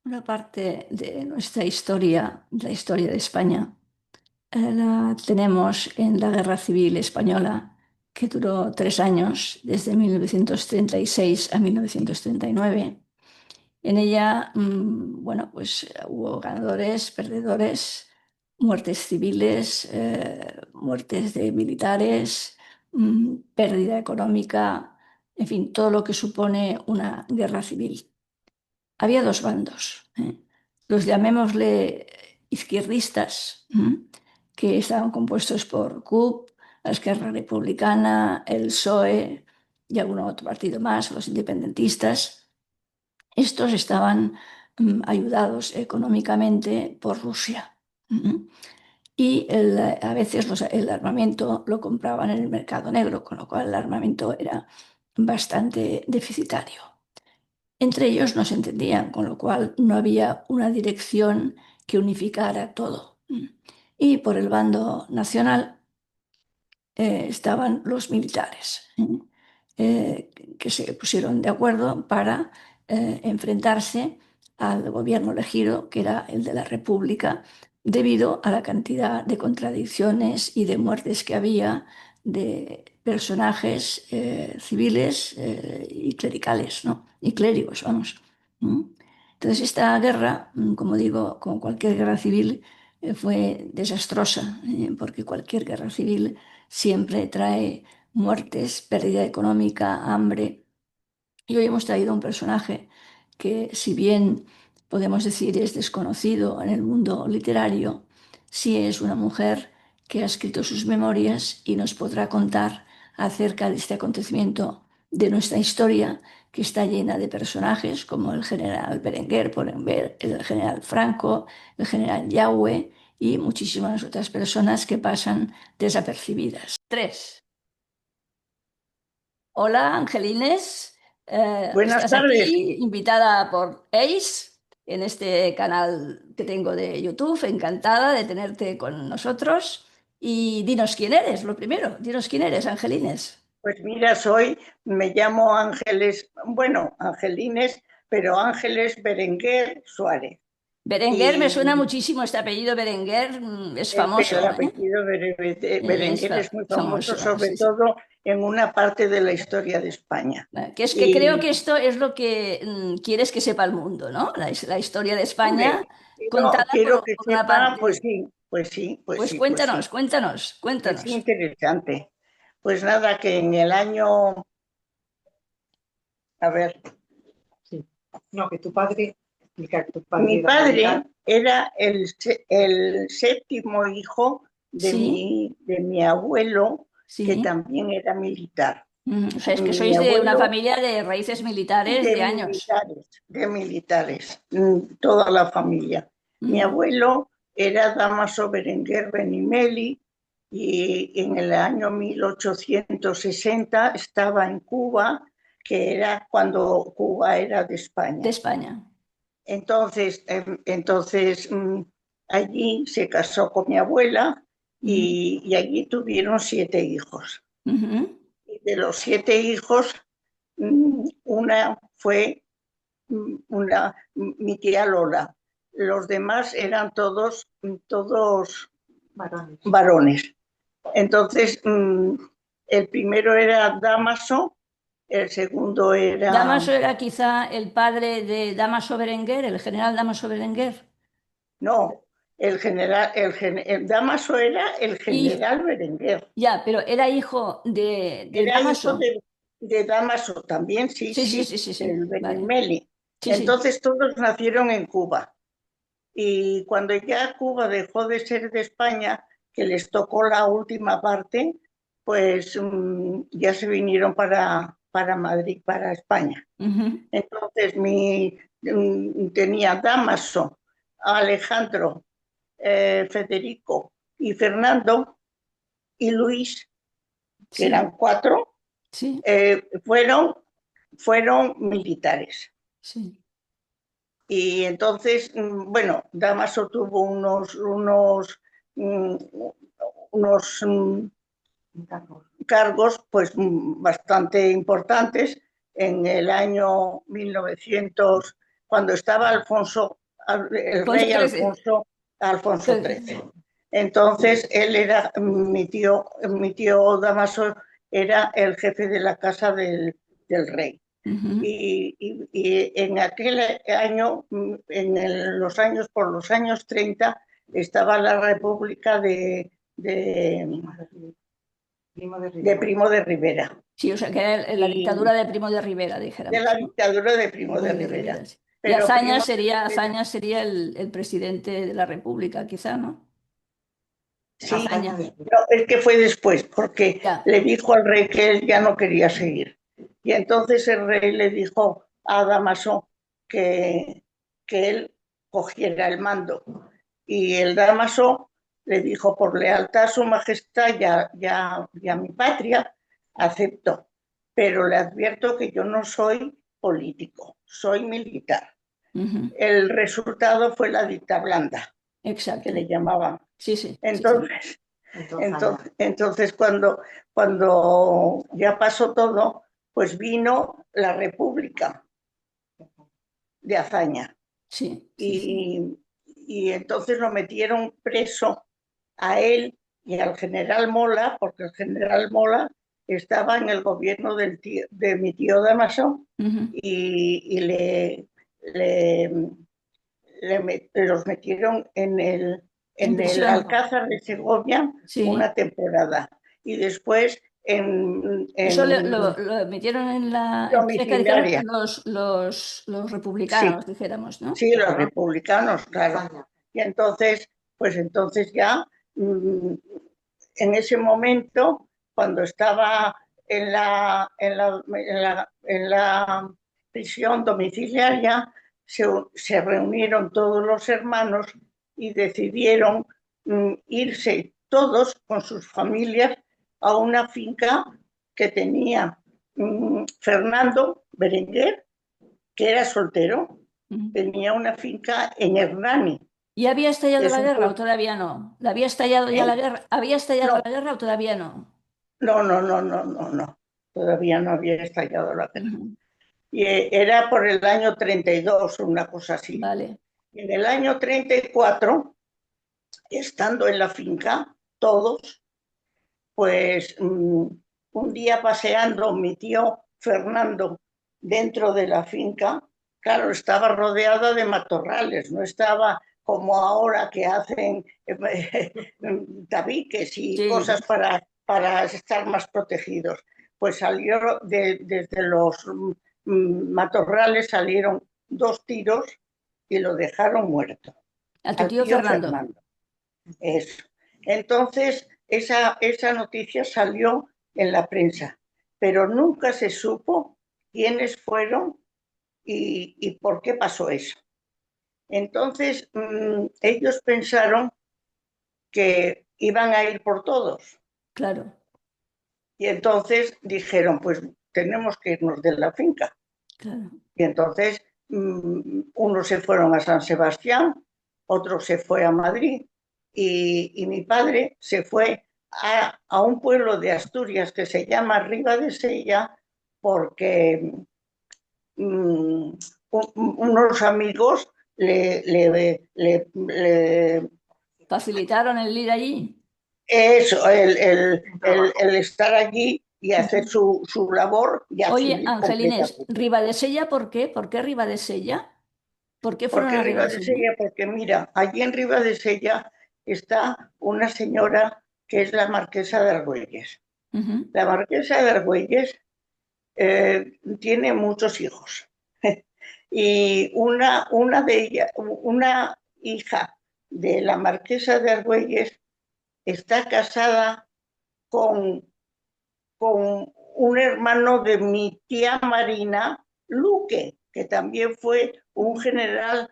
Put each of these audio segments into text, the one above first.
Una parte de nuestra historia, la historia de España, la tenemos en la Guerra Civil Española, que duró 3 años, desde 1936 a 1939. En ella, bueno, pues hubo ganadores, perdedores, muertes civiles, muertes de militares, pérdida económica, en fin, todo lo que supone una guerra civil. Había dos bandos, los llamémosle izquierdistas, que estaban compuestos por CUP, la Esquerra Republicana, el PSOE y algún otro partido más, los independentistas. Estos estaban ayudados económicamente por Rusia. Y a veces el armamento lo compraban en el mercado negro, con lo cual el armamento era bastante deficitario. Entre ellos no se entendían, con lo cual no había una dirección que unificara todo. Y por el bando nacional estaban los militares, que se pusieron de acuerdo para enfrentarse al gobierno elegido, que era el de la República, debido a la cantidad de contradicciones y de muertes que había de personajes civiles y clericales, ¿no? Y clérigos, vamos. ¿Mm? Entonces, esta guerra, como digo, como cualquier guerra civil, fue desastrosa, porque cualquier guerra civil siempre trae muertes, pérdida económica, hambre. Y hoy hemos traído un personaje que, si bien podemos decir es desconocido en el mundo literario, sí es una mujer que ha escrito sus memorias y nos podrá contar acerca de este acontecimiento de nuestra historia, que está llena de personajes como el general Berenguer, el general Franco, el general Yahweh y muchísimas otras personas que pasan desapercibidas. Tres. Hola, Angelines. Buenas Estás tardes. aquí, invitada por Ace, en este canal que tengo de YouTube. Encantada de tenerte con nosotros. Y dinos quién eres, lo primero. Dinos quién eres, Angelines. Pues mira, me llamo Ángeles, bueno, Angelines, pero Ángeles Berenguer Suárez. Berenguer, me Y suena muchísimo este apellido Berenguer, es el famoso, ¿eh? apellido Es Berenguer es muy famoso, famoso, sobre sí, sí. todo en una parte de la historia de España. Que es que creo Y, que esto es lo que quieres que sepa el mundo, ¿no? La historia de España hombre, contada quiero que por una sepa, pues parte. sí, pues sí, pues Pues sí, pues cuéntanos, sí. cuéntanos, Es cuéntanos. interesante. Pues nada, que en el año, a ver, Sí. No, que tu padre, explica que tu padre mi era padre militar. era el séptimo hijo Sí, de mi abuelo, que sí. también era militar. O sea, es que Mi sois de una abuelo familia de raíces militares de años. de militares, toda la familia. Mi Ujú. abuelo era Dámaso Berenguer Benimeli y en el año 1860 estaba en Cuba, que era cuando Cuba era de De España. España. Entonces, allí se casó con mi abuela Ujú, y allí tuvieron 7 hijos. ujú. Y de los 7 hijos, una fue mi tía Lola. Los demás eran todos Varones. varones. Entonces, el primero era Damaso, el segundo era, Damaso era quizá el padre de Damaso Berenguer, el general Damaso Berenguer. no, el Damaso era el Y general Berenguer. ya, pero era hijo de Era hijo Damaso. de Damaso también, sí, Sí, sí, sí, sí, sí, sí. el Vale. Benimeli. Sí, sí. Entonces todos nacieron en Cuba. Y cuando ya Cuba dejó de ser de España, que les tocó la última parte, pues ya se vinieron para Madrid, para España. Ujú. Entonces tenía Damaso, Alejandro, Federico y Fernando y Luis, que Sí, eran 4, sí, eh, fueron, fueron militares. sí. Y entonces, bueno, Damaso tuvo mm, unos cargos pues bastante importantes. En el año cuando estaba el rey Alfonso XIII. Entonces él era, mi tío Damaso era el jefe de la casa del rey. Y en aquel año, por los años 30, estaba la República de Primo de Rivera. Sí, o sea, que era la dictadura de Primo de Rivera, dijéramos. De la ¿no? dictadura de Primo de Rivera. Sí. Y Pero Azaña sería el presidente de la República, quizá, ¿no? Sí, Azaña. no, es que fue después, porque Ya. le dijo al rey que él ya no quería seguir. Y entonces el rey le dijo a Dámaso que él cogiera el mando. Y el Dámaso le dijo, por lealtad a su majestad y a mi patria, acepto. Pero le advierto que yo no soy político, soy militar. El resultado fue la dicta blanda, Exacto. que le llamaban. Sí. Entonces cuando ya pasó todo, pues vino la República de Azaña. Sí. Y entonces lo metieron preso a él y al general Mola, porque el general Mola estaba en el gobierno de mi tío Damaso, y los metieron en el Alcázar de Segovia una temporada. Y después eso lo metieron en la domiciliaria. los republicanos, sí, dijéramos, ¿no? Sí, los republicanos, claro. Y entonces, pues entonces ya, en ese momento, cuando estaba en la prisión domiciliaria, se reunieron todos los hermanos y decidieron irse todos con sus familias a una finca que tenía Fernando Berenguer, que era soltero. Tenía una finca en Hernani. ¿Y había estallado la guerra o todavía no? ¿La había estallado ya la guerra? ¿Había estallado la guerra o todavía no? No. Todavía no había estallado la guerra. Y era por el año 32, una cosa así. Vale. Y en el año 34, estando en la finca, todos, pues un día paseando mi tío Fernando dentro de la finca, claro, estaba rodeada de matorrales, no estaba como ahora que hacen tabiques y cosas para estar más protegidos. Pues salió desde los matorrales, salieron 2 tiros y lo dejaron muerto. A tu tío Fernando. Eso. Entonces, esa noticia salió en la prensa, pero nunca se supo quiénes fueron y por qué pasó eso. Entonces, ellos pensaron que iban a ir por todos. Claro. Y entonces dijeron, pues tenemos que irnos de la finca. Claro. Y entonces unos se fueron a San Sebastián, otro se fue a Madrid, y mi padre se fue a un pueblo de Asturias que se llama Ribadesella, porque unos amigos le facilitaron el ir allí. Eso, el estar allí y hacer su labor. Oye, Angelines, ¿Ribadesella por qué? ¿Por qué Ribadesella? ¿Por qué fueron a Ribadesella? Porque mira, allí en Ribadesella está una señora que es la marquesa de Argüelles. La marquesa de Argüelles tiene muchos hijos. Y una de ellas, una hija de la marquesa de Argüelles, está casada con un hermano de mi tía Marina, Luque, que también fue un general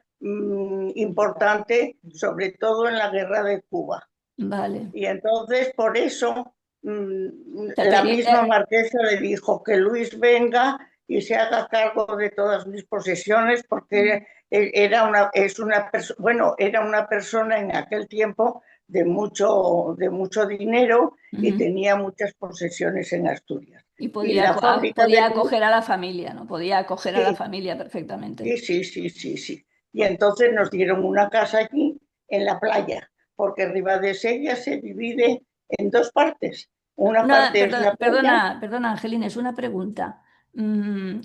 importante, sobre todo en la guerra de Cuba. Vale. Y entonces, por eso, la misma marquesa le dijo que Luis venga y se haga cargo de todas mis posesiones, porque era una persona en aquel tiempo de mucho dinero y tenía muchas posesiones en Asturias. Y y la fábrica podía de acoger a la familia, ¿no? Podía acoger a la sí, familia perfectamente. sí, sí, sí, sí, sí. Y entonces nos dieron una casa allí en la playa, porque Ribadesella se divide en dos partes. Una parte es la playa. Perdona, Angelina, es una pregunta.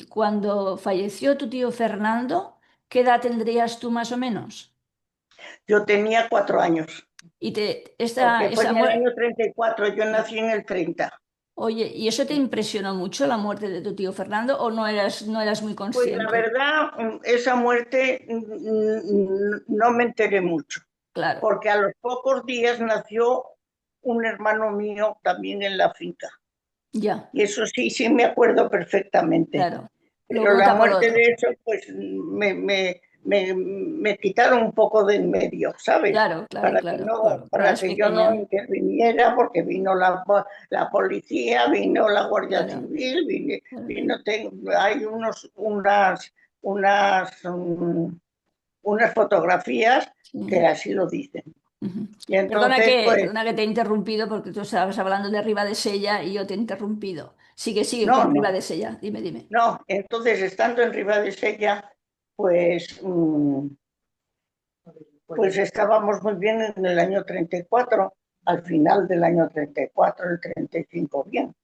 Cuando falleció tu tío Fernando, ¿qué edad tendrías tú más o menos? Yo tenía 4 años, Y porque fue en el año 34, yo nací en el 30. oye, ¿y eso te impresionó mucho la muerte de tu tío Fernando o no eras muy Pues la consciente? verdad, esa muerte no me enteré mucho, Claro, porque a los pocos días nació un hermano mío también en la finca. ya, Y eso sí, sí me acuerdo perfectamente. claro. Lo Pero uno la tapa lo muerte otro. de eso, pues me quitaron un poco de en medio, ¿sabes? Claro, claro, claro. Cuando Para eras que yo no pequeña, interviniera, porque vino la policía, vino la Guardia claro, Civil, claro, claro. hay unas, unas fotografías que Sí. así lo dicen. Ujú. Y entonces, pues, Perdona que te he interrumpido porque tú estabas hablando de Sella y yo te he interrumpido. Sigue no, con no, Sella. Dime, dime. no. Entonces, estando en Ribadesella, pues, pues estábamos muy bien en el año 34, al final del año 34, el 35 bien.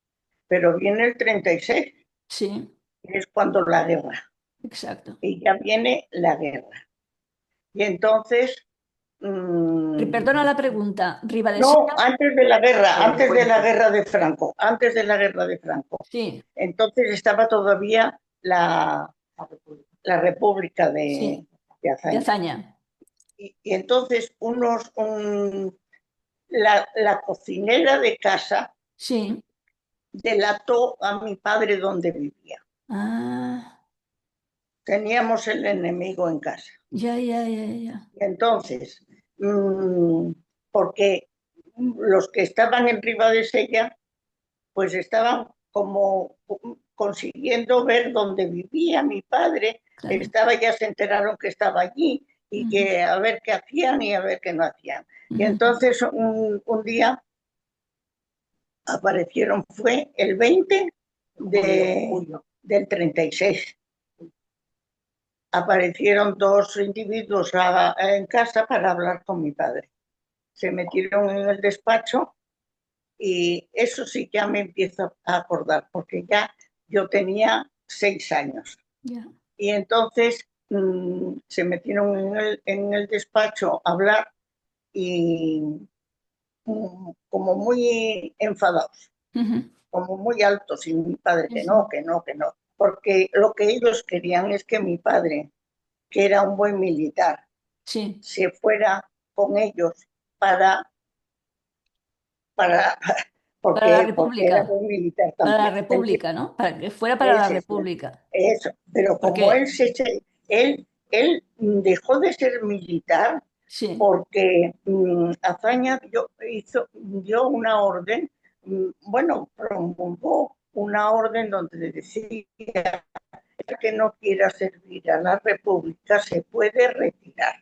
Pero viene el 36, Sí, que es cuando la guerra. exacto. Y ya viene la guerra. Y entonces, mmm, Perdona la pregunta. no, Sella, antes de la guerra de Franco, antes de la guerra de Franco. sí, Entonces estaba todavía la República sí, de de Azaña. hazaña. Y entonces la cocinera de casa Sí. delató a mi padre donde vivía. Ah, Teníamos el enemigo en casa. ya, ya, ya, ya. Y entonces, mmm, porque los que estaban en Ribadesella, pues estaban como consiguiendo ver dónde vivía mi padre, Claro. ya se enteraron que estaba allí y Ujú, que a ver qué hacían y a ver qué no hacían. Y ujú. entonces un día aparecieron, fue el 20 del 36. Aparecieron dos individuos en casa para hablar con mi padre. Se metieron en el despacho y eso sí ya me empiezo a acordar, porque ya yo tenía 6 años. Ya. Y entonces se metieron en el despacho a hablar y como muy enfadados, Ujú. como muy altos, y mi padre Sí, que sí. no, que no, que no, porque lo que ellos querían es que mi padre, que era un buen militar, Sí, se fuera con ellos para, para para la porque era República. buen militar Para la también. República, ¿no? Para que fuera para la Ese, República. eso. Pero como Porque, él dejó de ser militar sí, porque Azaña dio una orden, bueno, promulgó una orden donde decía que no quiera servir a la República se puede retirar.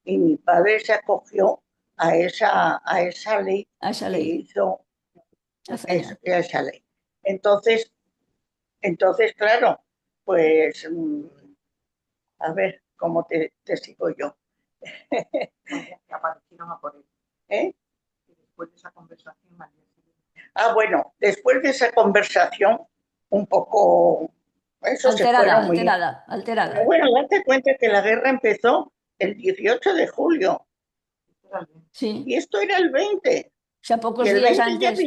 Y mi padre se acogió a esa ley a esa que ley, hizo hazaña. esa ley. Entonces, claro, pues a ver cómo te sigo yo. Aparecieron a por él. ¿Eh? Y después de esa conversación, bueno, después de esa conversación, un poco, eso se Alterada, fueron muy... alterada, alterada. Pero bueno, date cuenta que la guerra empezó el 18 de julio Sí. y esto era el 20. O sea, Y pocos el días 20 antes,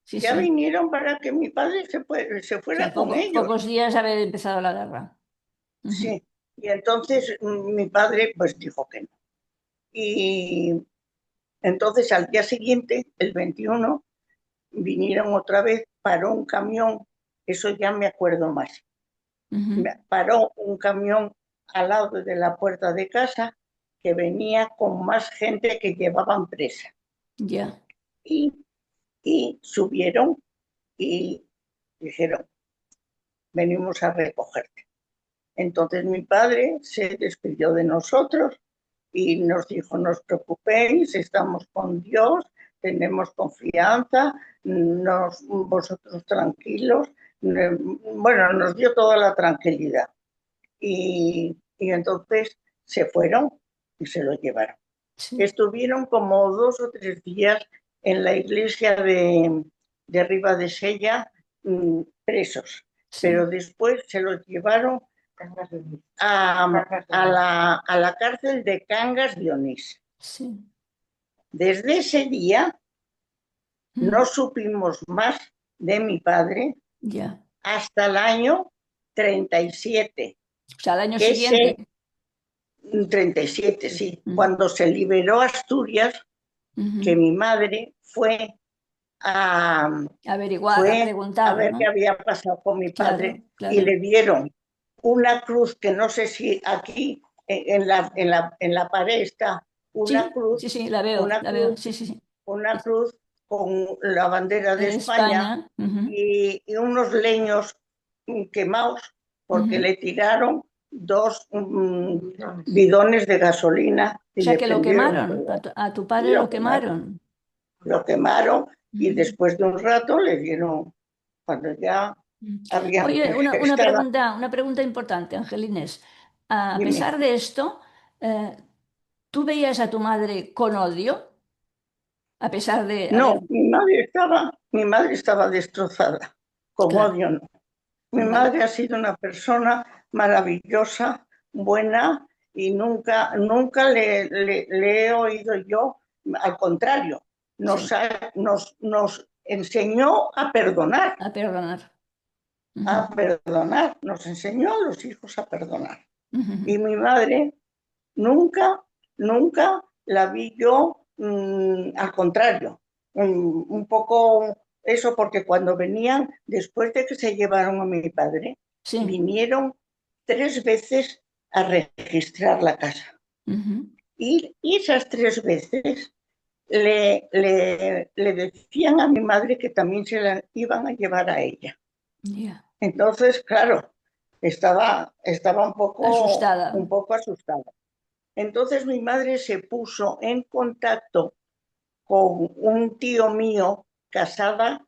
sí, ya sí. vinieron para que mi padre se O sea, fuera con ellos. pocos días de haber empezado la guerra. Ujú. Sí. Y entonces mi padre pues dijo que no. Y entonces al día siguiente, el 21, vinieron otra vez, paró un camión, eso ya me acuerdo más. Ujú. Paró un camión al lado de la puerta de casa que venía con más gente que llevaban presa. Ya. Y, y subieron y dijeron, venimos a recogerte. Entonces mi padre se despidió de nosotros y nos dijo, no os preocupéis, estamos con Dios, tenemos confianza, vosotros tranquilos. Bueno, nos dio toda la tranquilidad. Y entonces se fueron y se lo llevaron. Sí, Estuvieron como 2 o 3 días en la iglesia de Ribadesella presos, sí, pero después se los llevaron Cangas de Onís. a la cárcel de Cangas de Onís. sí. Desde ese día no supimos más de mi padre Ya. hasta el año 37, O sea, al año que siguiente. 37, sí, Mm. cuando se liberó Asturias, que mi madre fue a, Averiguar, a preguntar, ver qué ¿no? había pasado con mi Claro, padre y claro. le dieron una cruz que no sé si aquí en la pared está una Sí, cruz, sí, sí, la veo, una la veo. cruz, Sí, sí, sí. una cruz con la bandera de De España España. y unos leños quemados porque le tiraron 2 bidones de gasolina O y sea, le que lo prendieron quemaron. fuego. A tu Y padre lo quemaron. lo quemaron y Ujú. después de un rato le dieron, cuando ya habían, Oye, estaba, una pregunta importante, Angelines. A dime, pesar de esto, ¿tú veías a tu madre con odio? A pesar de haber... no, mi madre estaba destrozada, con Claro, odio no. Mi vale. madre ha sido una persona maravillosa, buena, y nunca le he oído yo, al contrario, Sí, nos enseñó a perdonar. Ujú, nos enseñó a los hijos a perdonar. ujú. Y mi madre nunca la vi yo, al contrario, un poco eso, porque cuando venían, después de que se llevaron a mi padre, Sí. vinieron 3 veces a registrar la casa. Ujú. Y esas 3 veces le decían a mi madre que también se la iban a llevar a ella. Ya. Entonces, claro, estaba Asustada. un poco asustada. Entonces mi madre se puso en contacto con un tío mío casado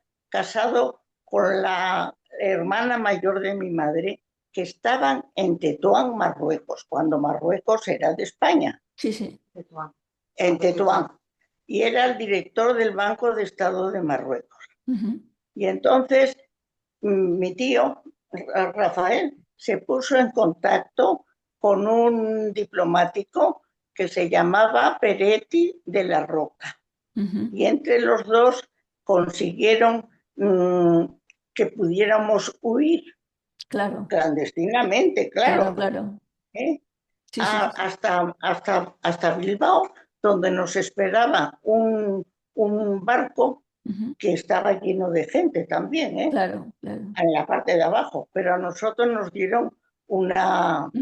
con la hermana mayor de mi madre, que estaban en Tetuán, Marruecos, cuando Marruecos era de España, Sí, sí. en Tetuán, y era el director del Banco de Estado de Marruecos. Ujú. Y entonces mi tío, Rafael, se puso en contacto con un diplomático que se llamaba Peretti de la Roca. Ujú. Y entre los dos consiguieron que pudiéramos huir Claro, clandestinamente, claro, claro, claro. ¿eh? Sí, sí, sí. Hasta Bilbao, donde nos esperaba un barco Ujú. que estaba lleno de gente también, Claro, claro. en la parte de abajo, pero a nosotros nos dieron Un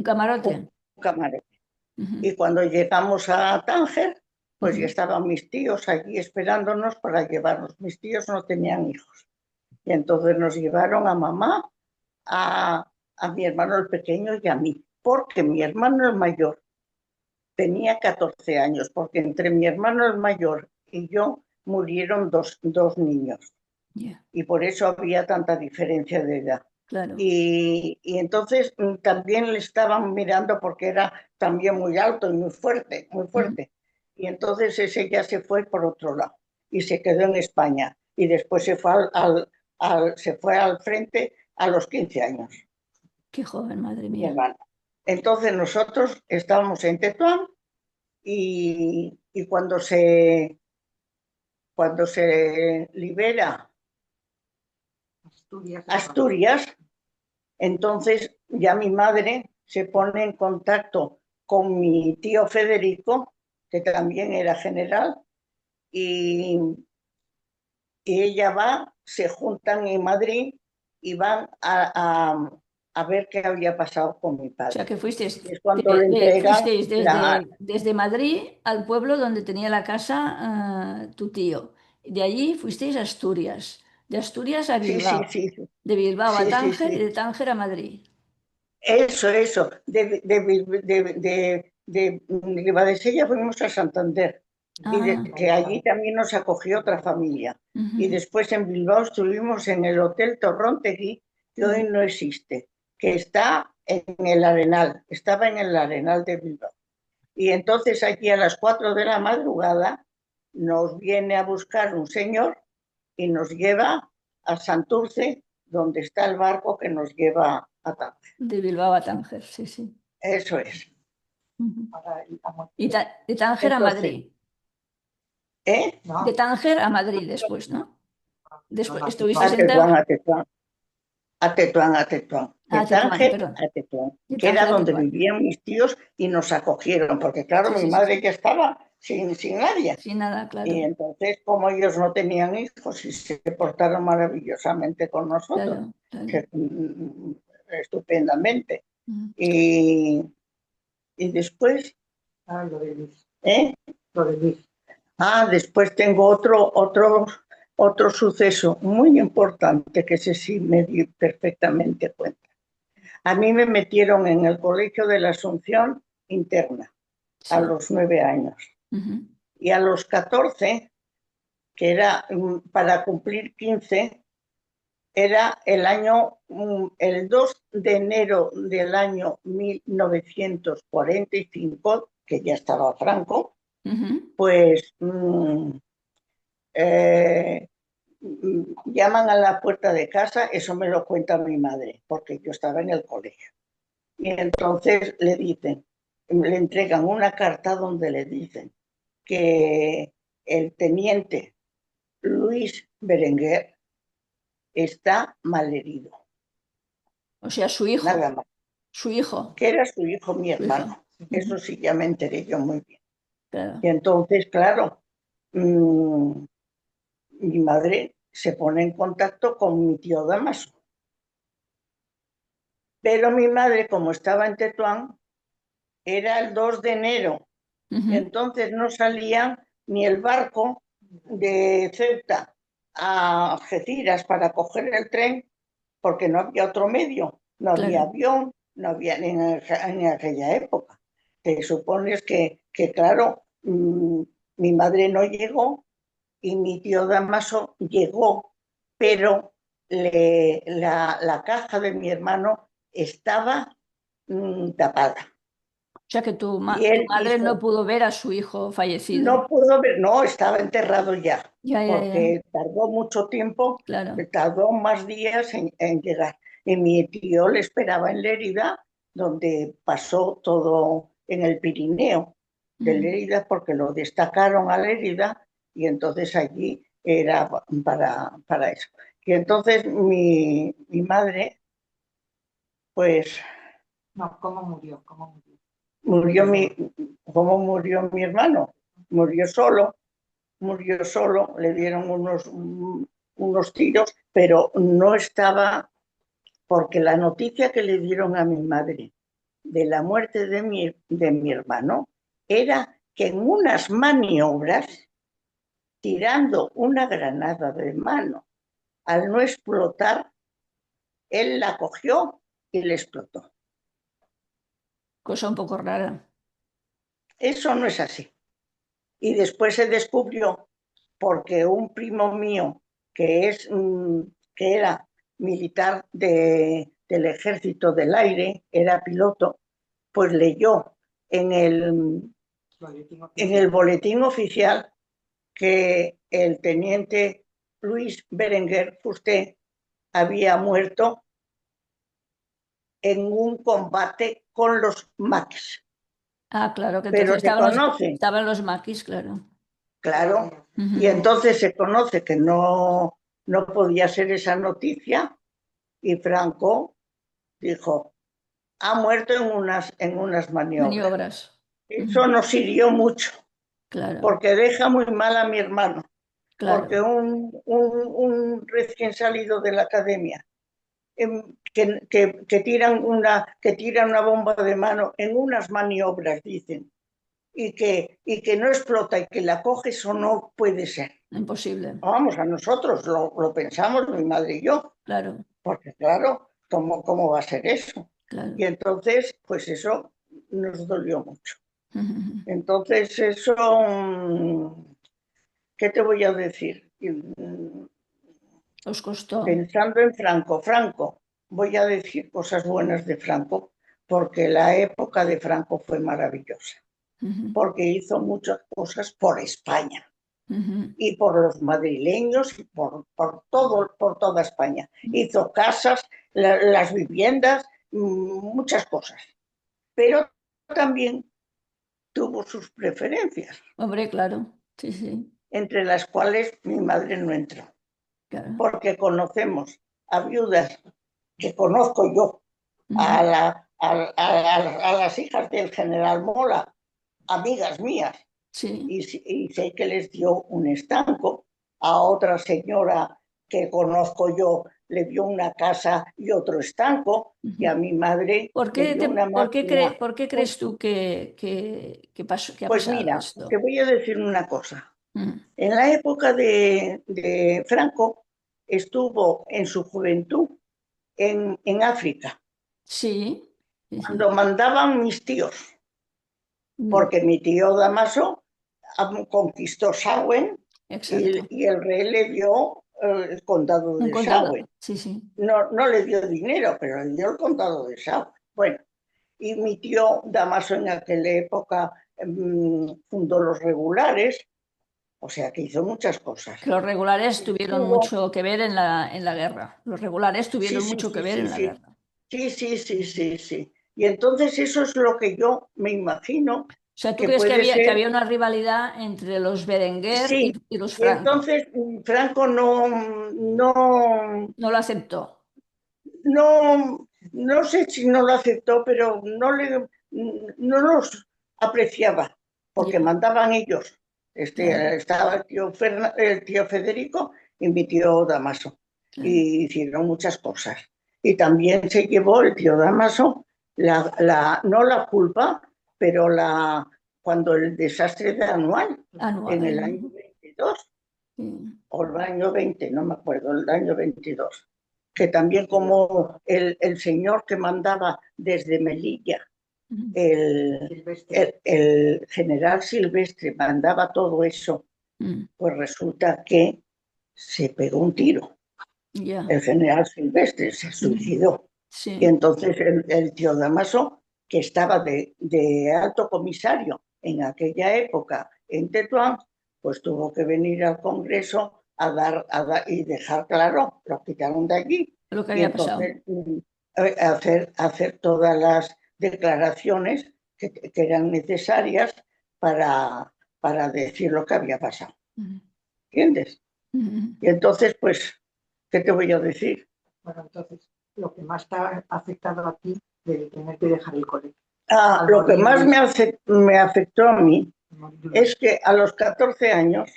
camarote. un camarote. Ujú, Y cuando llegamos a Tánger, pues ya ujú. estaban mis tíos allí esperándonos para llevarnos. Mis tíos no tenían hijos. Y entonces nos llevaron a mamá, a mi hermano el pequeño y a mí, porque mi hermano el mayor tenía 14 años, porque entre mi hermano el mayor y yo murieron dos niños. Ya, Y por eso había tanta diferencia de edad. claro. Y entonces también le estaban mirando porque era también muy alto y muy fuerte, muy Ujú. fuerte. Y entonces ese ya se fue por otro lado y se quedó en España. Y después se fue al frente a los 15 años, Qué joven, madre mi mía. hermano. Entonces nosotros estábamos en Tetuán y cuando se libera Asturias. Asturias, entonces ya mi madre se pone en contacto con mi tío Federico, que también era general, y, y ella va, se juntan en Madrid y van a ver qué había pasado con mi O sea, padre. que fuisteis, Y es cuando le entregan fuisteis la... desde Madrid al pueblo donde tenía la casa, tu tío. De allí fuisteis a Asturias. De Asturias a Sí, sí, Bilbao. sí, De Bilbao a sí, sí, Tánger y sí. de Tánger a Madrid. Eso. De Ribadesella fuimos a Santander. que allí también nos acogió otra familia. Y después en Bilbao estuvimos en el Hotel Torrontegui, que hoy no existe, que está en el Arenal, estaba en el Arenal de Bilbao. Y entonces aquí a las 4 de la madrugada nos viene a buscar un señor y nos lleva a Santurce, donde está el barco que nos lleva a Tánger. De Bilbao a Tánger, sí, sí. Eso es. Y de Tánger a Madrid. No. De Tánger a Madrid después, ¿no? Después No, estuviste A en Tetuán, a Tetuán. A Tetuán, a Tetuán. De Tetuán, Tánger perdón. a Tetuán, De que era Tánger a donde Tetuán. vivían mis tíos y nos acogieron, porque claro, Sí, mi sí, sí, madre sí. ya estaba sin nadie. Sin nada, Y claro. entonces, como ellos no tenían hijos y se portaron maravillosamente con nosotros, Claro. estupendamente. Mm. Y después, Lo de Luis. Lo de Luis. Después tengo otro suceso muy importante que ese sí me di perfectamente cuenta. A mí me metieron en el Colegio de la Asunción interna a los 9 años. Y a los 14, que era para cumplir 15, era el 2 de enero del año 1945, que ya estaba Franco, pues llaman a la puerta de casa, eso me lo cuenta mi madre, porque yo estaba en el colegio. Y entonces le entregan una carta donde le dicen que el teniente Luis Berenguer está malherido. O sea, su hijo. Nada más. Su hijo. Que era su hijo, mi hermano. Eso sí, ya me enteré yo muy bien. Claro. Y entonces, claro, mi madre se pone en contacto con mi tío Damaso. Pero mi madre, como estaba en Tetuán, era el 2 de enero. Y entonces no salía ni el barco de Ceuta a Algeciras para coger el tren, porque no había otro medio. No había avión, no había ni en aquella época. Te supones que claro, mi madre no llegó y mi tío Damaso llegó, pero la caja de mi hermano estaba tapada. O sea que tu Y madre no pudo ver a su hijo fallecido. No pudo ver, no, estaba enterrado ya, Ya. porque tardó mucho tiempo, Claro. tardó más días en llegar. Y mi tío le esperaba en Lérida, donde pasó todo en el Pirineo de Lérida, porque lo destacaron a Lérida y entonces allí era para eso. Y entonces mi madre, pues... No, ¿cómo murió? ¿Cómo murió mi hermano? Murió solo, le dieron unos tiros, pero no estaba, porque la noticia que le dieron a mi madre de la muerte de mi hermano era que en unas maniobras, tirando una granada de mano, al no explotar, él la cogió y le explotó. Cosa un poco rara. Eso no es así. Y después se descubrió porque un primo mío que era militar del Ejército del Aire, era piloto, pues leyó en el boletín oficial que el teniente Luis Berenguer Fusté había muerto en un combate con los maquis. Claro, que Pero entonces estaban los maquis, claro. Claro, y entonces se conoce que no podía ser esa noticia y Franco dijo, ha muerto en unas maniobras. Eso nos hirió mucho, claro. Porque deja muy mal a mi hermano, claro. Porque un recién salido de la academia que tiran una bomba de mano en unas maniobras, dicen, y que no explota y que la coge, eso no puede ser. Imposible. Vamos, a nosotros lo pensamos, mi madre y yo. Claro. Porque claro, ¿cómo va a ser eso? Claro. Y entonces, pues eso nos dolió mucho. Ujú. Entonces, eso, ¿qué te voy a decir? Os costó. Pensando en Franco, voy a decir cosas buenas de Franco, porque la época de Franco fue maravillosa, Ujú. porque hizo muchas cosas por España Ujú. y por los madrileños y por toda España. Hizo casas, las viviendas, muchas cosas, pero también tuvo sus preferencias, Hombre, claro. Sí, sí, entre las cuales mi madre no entró, claro. porque conocemos a viudas que conozco yo, Ujú. a las hijas del general Mola, amigas mías, Sí. y sé que les dio un estanco. A otra señora que conozco yo le dio una casa y otro estanco, y a Ujú. mi madre le dio una máquina. ¿Por qué crees tú que pasó, que ha Pues pasado mira, te esto? voy a decir una cosa. Mm. En la época de Franco estuvo en su juventud en África, Sí, sí, cuando sí. mandaban mis tíos, Mm. porque mi tío Damaso conquistó Samhain Exacto. y el rey le dio el condado Un de contador. Samhain. Sí, sí. No, no le dio dinero, pero le dio el condado de Samhain. Bueno, y mi tío Damaso en aquella época fundó los regulares, o sea que hizo muchas cosas. Que los regulares tuvieron Estuvo, mucho que ver en la guerra. Los regulares sí, tuvieron sí, mucho que sí, ver sí, en la sí, guerra. sí, sí, sí, sí, sí. Y entonces eso es lo que yo me imagino O sea, ¿tú que crees puede que ser. había una rivalidad entre los Berenguer Sí, y los y Franco? entonces Franco No lo aceptó. no sé si no lo aceptó, pero no los apreciaba, porque Ya, mandaban ellos. claro, Estaba el tío Federico y mi tío Damaso, claro. y hicieron muchas cosas. Y también se llevó el tío Damaso, no la culpa, pero cuando el desastre de Anual, en el año Anual. 22 Sí. o el año 20, no me acuerdo, el año 22, que también como el señor que mandaba desde Melilla, Ujú. el general Silvestre mandaba todo eso, Mm. pues resulta que se pegó un tiro. Ya. El general Silvestre se Ujú. suicidó. Y Sí. entonces el tío Damaso, que estaba de alto comisario en aquella época en Tetuán, pues tuvo que venir al Congreso y dejar claro, lo quitaron de allí, Lo que y había pasado. entonces hacer todas las declaraciones que eran necesarias para decir lo que había pasado. Ujú. ¿Entiendes? Ujú. Y entonces, pues, ¿qué te voy a decir? Bueno, entonces, lo que más te ha afectado a ti de tener que dejar el colegio. Al Lo que morir más me afectó a mí es que a los 14 años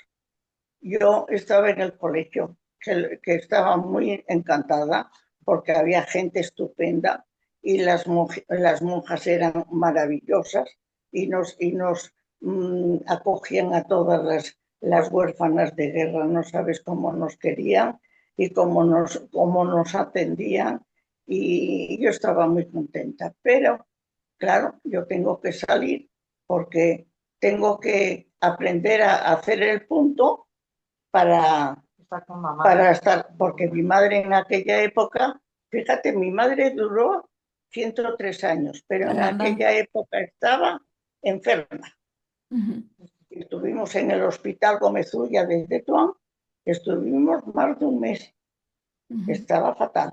yo estaba en el colegio, que estaba muy encantada porque había gente estupenda y las monjas eran maravillosas y nos acogían a todas las huérfanas de guerra, no sabes cómo nos querían y cómo nos atendían, y yo estaba muy contenta. Pero, claro, yo tengo que salir porque tengo que aprender a hacer el punto para, Estar con mamá. para estar, porque mi madre en aquella época, fíjate, mi madre duró 103 años, pero en Caramba. aquella época estaba enferma. Ujú. Estuvimos en el hospital Gómez Ulla de Tetuán, estuvimos más de un mes, Ujú. estaba fatal.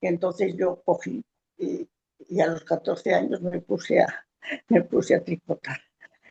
Y entonces yo cogí y a los 14 años me puse a tricotar.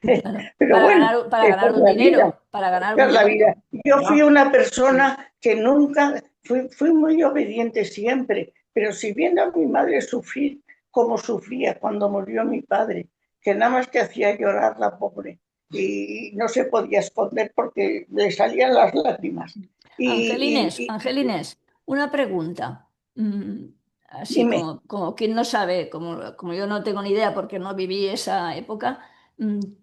Claro. Pero bueno, Para esa ganar es un la vida. dinero. Para ganar Esa un es la vida. dinero. Yo fui No, una persona que nunca, fui muy obediente siempre, pero si viendo a mi madre sufrir como sufría cuando murió mi padre, que nada más que hacía llorar la pobre y no se podía esconder porque le salían las lágrimas. Angelines, Y Angelines, una pregunta. Mm, Así dime, como quien no sabe, como yo no tengo ni idea porque no viví esa época,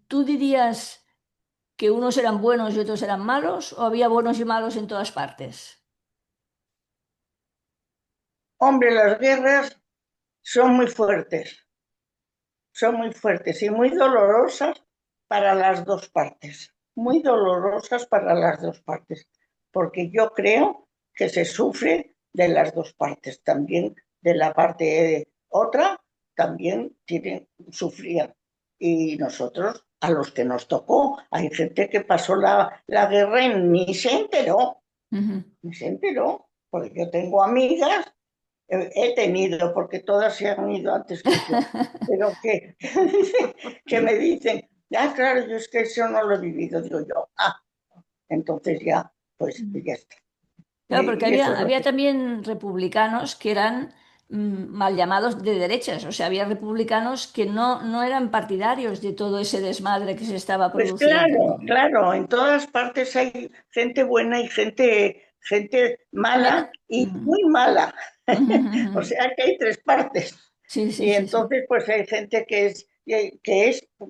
¿tú dirías que unos eran buenos y otros eran malos o había buenos y malos en todas partes? hombre, las guerras son muy fuertes son muy fuertes y muy dolorosas para las dos partes, muy dolorosas para las dos partes, porque yo creo que se sufre de las dos partes, también de la parte otra, también sufrían. Y nosotros, a los que nos tocó, hay gente que pasó la guerra y ni se enteró, Ujú. ni se enteró, porque yo tengo amigas, he tenido, porque todas se han ido antes que yo, pero que me dicen, ah, claro, yo es que eso no lo he vivido, digo yo, entonces ya, pues ya está. Claro, porque Y eso es lo había que... también republicanos que eran mal llamados de derechas, o sea, había republicanos que no eran partidarios de todo ese desmadre que se estaba Pues produciendo, claro, ¿no? claro, en todas partes hay gente buena y gente mala Mala. y muy mala. O Ujú. sea que hay tres partes. Sí, sí, Y sí, sí. entonces pues hay gente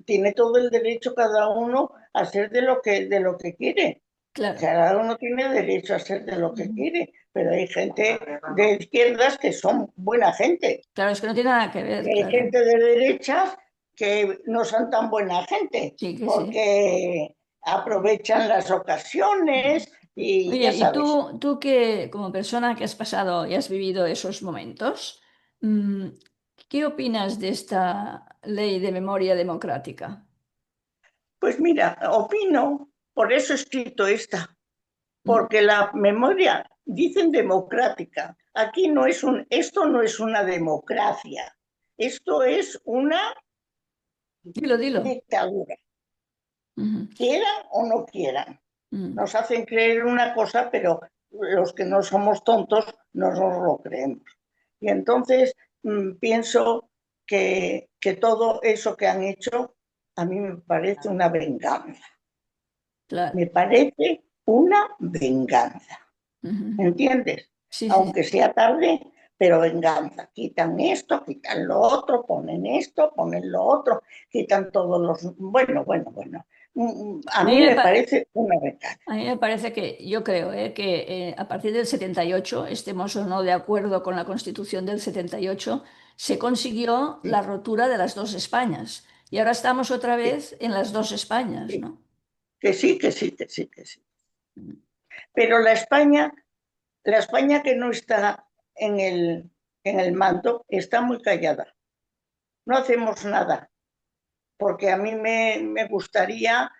tiene todo el derecho cada uno a hacer de lo que quiere. Claro. Cada uno tiene derecho a hacer de lo que Ujú. quiere, pero hay gente de izquierdas que son buena gente. Claro, es que no tiene nada que Y ver, hay claro. gente de derechas que no son tan buena gente, Sí, que sí. porque aprovechan las ocasiones y Oye, ya y sabes. tú que como persona que has pasado y has vivido esos momentos, mm, ¿qué opinas de esta ley de memoria democrática? Pues mira, opino, por eso he escrito esta, Mm. porque la memoria, dicen democrática, esto no es una democracia, esto es una Dilo, dilo. dictadura, Ujú. quieran o no quieran. Mm. Nos hacen creer una cosa, pero los que no somos tontos no nos lo creemos. Y entonces pienso que todo eso que han hecho a mí me parece una venganza. Claro. Me parece una venganza. Ujú. ¿Entiendes? Sí, sí, Aunque sea tarde, pero venganza. Quitan esto, quitan lo otro, ponen esto, ponen lo otro, quitan todos los... Bueno, bueno, bueno. A A mí mí me, me pa- parece una venganza. a mí me parece que, yo creo, que a partir del 78, estemos o no de acuerdo con la Constitución del 78, se consiguió Sí, la rotura de las dos Españas. Y ahora estamos otra sí, vez en las dos Españas, sí. ¿no? Que sí, que sí, que sí, que sí. Mm. Pero la España que no está en el mando, está muy callada. No hacemos nada, porque a mí me gustaría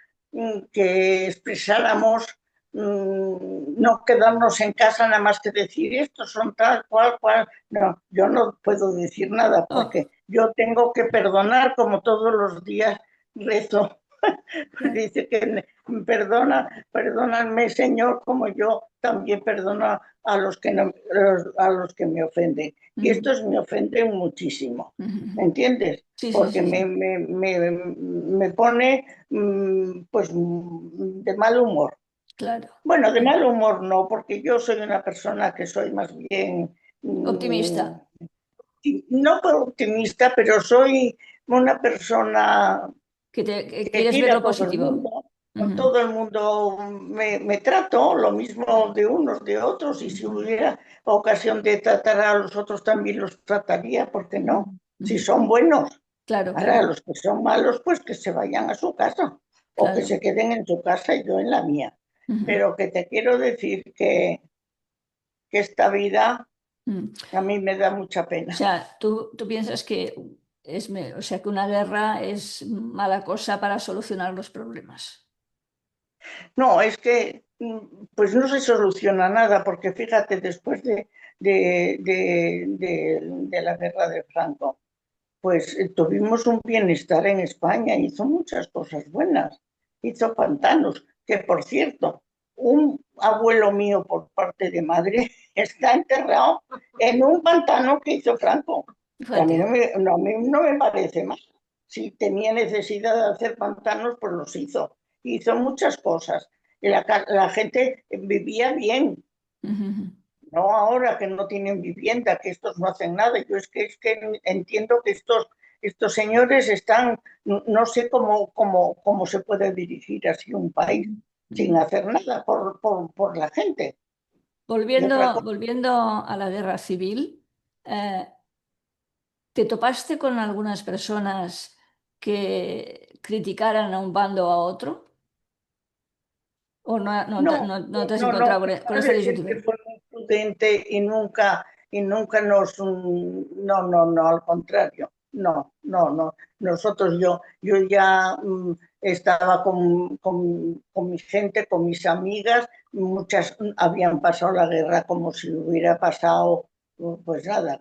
que expresáramos, no quedarnos en casa nada más que decir estos son tal, cual, cual. No, yo no puedo decir nada Oh, porque yo tengo que perdonar como todos los días rezo. claro. Dice que perdóname, Señor, como yo también perdono a los que no, a los que me ofenden. Y Ujú, estos me ofenden muchísimo, ujú. ¿entiendes? Sí, sí, Porque sí, sí. me pone pues de mal humor. Claro. Bueno, de Claro. mal humor no, porque yo soy una persona que soy más bien Optimista. no optimista, pero soy una persona Que que quieres ver quiere lo a todo el positivo. mundo, con Ujú, todo el mundo me trato, lo mismo de unos, de otros, y si hubiera ocasión de tratar a los otros también los trataría, ¿por qué ujú, no? Si ujú. son buenos. Claro, Ahora, claro, los que son malos, pues que se vayan a su casa, o que claro. se queden en su casa y yo en la mía. Ujú. Pero que te quiero decir que esta vida Mm. a mí me da mucha O pena. sea, tú piensas que o sea, que una guerra es mala cosa para solucionar los problemas. No, es que pues no se soluciona nada, porque fíjate, después de la guerra de Franco, pues tuvimos un bienestar en España, hizo muchas cosas buenas, hizo pantanos, que por cierto, un abuelo mío por parte de madre está enterrado en un pantano que hizo Franco, que a mí Fíjate. a mí no me parece mal. Si tenía necesidad de hacer pantanos, pues los hizo. Hizo muchas cosas. Y la gente vivía bien, Ujú. no ahora que no tienen vivienda, que estos no hacen nada. Yo es que entiendo que estos señores están, no sé cómo se puede dirigir así un país Ujú. sin Ujú. hacer nada por la gente. Y otra Volviendo, cosa, volviendo a la guerra civil, eh, ¿Te topaste con algunas personas que criticaran a un bando o a otro? ¿O no te has No, encontrado mi con esta madre siempre disyuntiva? fue muy prudente y nunca no, al contrario, no. Nosotros, yo ya estaba con mi gente, con mis amigas, muchas habían pasado la guerra como si hubiera pasado, pues nada,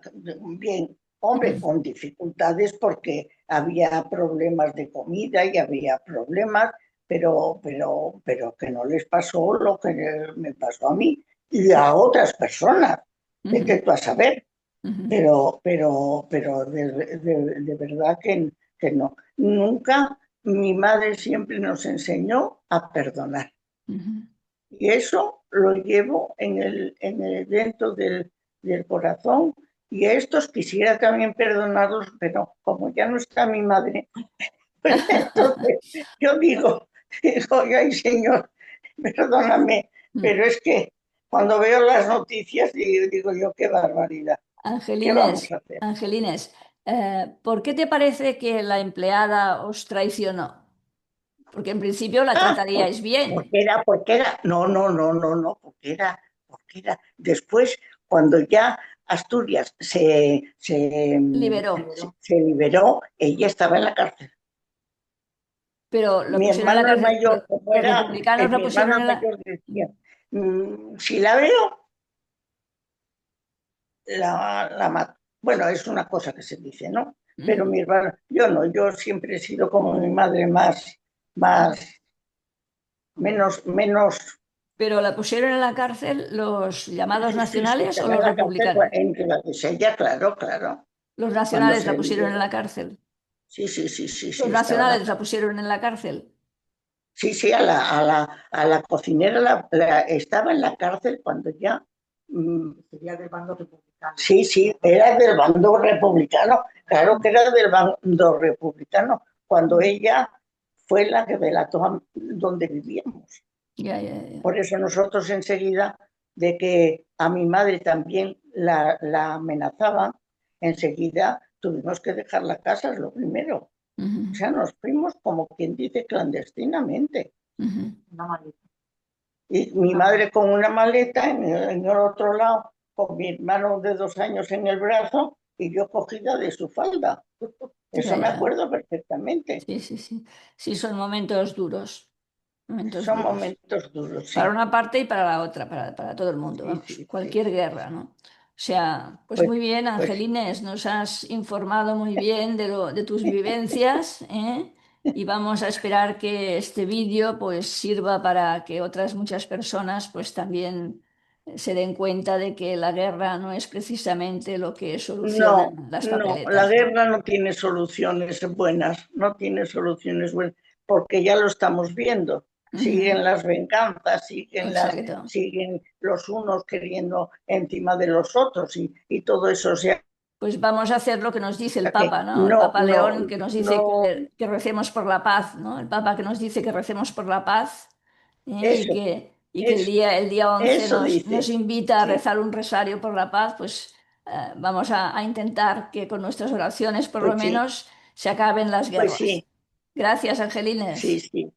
bien. Hombre, con dificultades porque había problemas de comida y había problemas, pero que no les pasó lo que me pasó a mí y a otras personas. Vete Ujú, tú a saber, ujú, pero de verdad que no. Nunca mi madre siempre nos enseñó a perdonar. ujú. Y eso lo llevo dentro del corazón. Y a estos quisiera también perdonarlos, pero como ya no está mi madre, pues entonces yo digo, ay Señor, perdóname, pero es que cuando veo las noticias digo yo, qué barbaridad, ¿qué vamos a Angelines, hacer? Angelines, ¿por qué te parece que la empleada os traicionó? Porque en principio la Ah, trataríais bien. no, después, cuando ya Asturias Liberó, se liberó, ella estaba en la cárcel. pero la Mi pusieron en la hermano el cárcel. mayor, como Los era, republicanos la mi hermano pusieron el en la... mayor decía, si la veo, la mato. Bueno, es una cosa que se dice, ¿no? Pero Ujú. mi hermano, yo no, yo siempre he sido como mi madre, más, menos, Pero la pusieron en la cárcel los llamados sí, nacionales o estaba los en la cárcel republicanos. entre las de ella, claro, Los cuando nacionales la se pusieron en la liberó. cárcel. Sí, Los estaba en la nacionales la cárcel. pusieron en la cárcel. Sí, a la cocinera estaba en la cárcel cuando ya. Sería del bando republicano. Sí, era del bando republicano, claro que era del bando republicano, cuando ella fue la que delató donde vivíamos. Ya. Por eso nosotros enseguida, de que a mi madre también la amenazaban, enseguida tuvimos que dejar la casa, es lo primero. O Ujú, sea, nos fuimos, como quien dice, clandestinamente. ujú. Una maleta. Y mi madre con una maleta en el otro lado, con mi hermano de 2 años en el brazo y yo cogida de su falda. Eso me Ya. acuerdo perfectamente. Sí. Sí, son momentos duros. Momentos Son duros. momentos duros, sí. Para una parte y para la otra, para todo el mundo, vamos, Sí. cualquier guerra, ¿no? O sea, pues Pues, muy bien, pues sí. Angelines, nos has informado muy bien de tus vivencias, ¿eh? Y vamos a esperar que este vídeo pues sirva para que otras muchas personas pues también se den cuenta de que la guerra no es precisamente lo que soluciona las No, la papeletas, ¿no? guerra no tiene soluciones buenas, no tiene soluciones buenas, porque ya lo estamos viendo. Ujú. Siguen las venganzas, Exacto. siguen los unos queriendo encima de los otros y todo eso. O sea Pues vamos a hacer lo que nos dice el que Papa, ¿no? El Papa León que nos dice no, que recemos por la paz, ¿no? El Papa que nos dice que recemos por la paz, ¿eh? eso, Y que eso, el día 11 eso nos dice. invita a Sí, rezar un rosario por la paz, pues vamos a intentar que con nuestras oraciones por lo pues sí, menos se acaben las pues guerras. sí, Gracias, sí, Angelines. sí.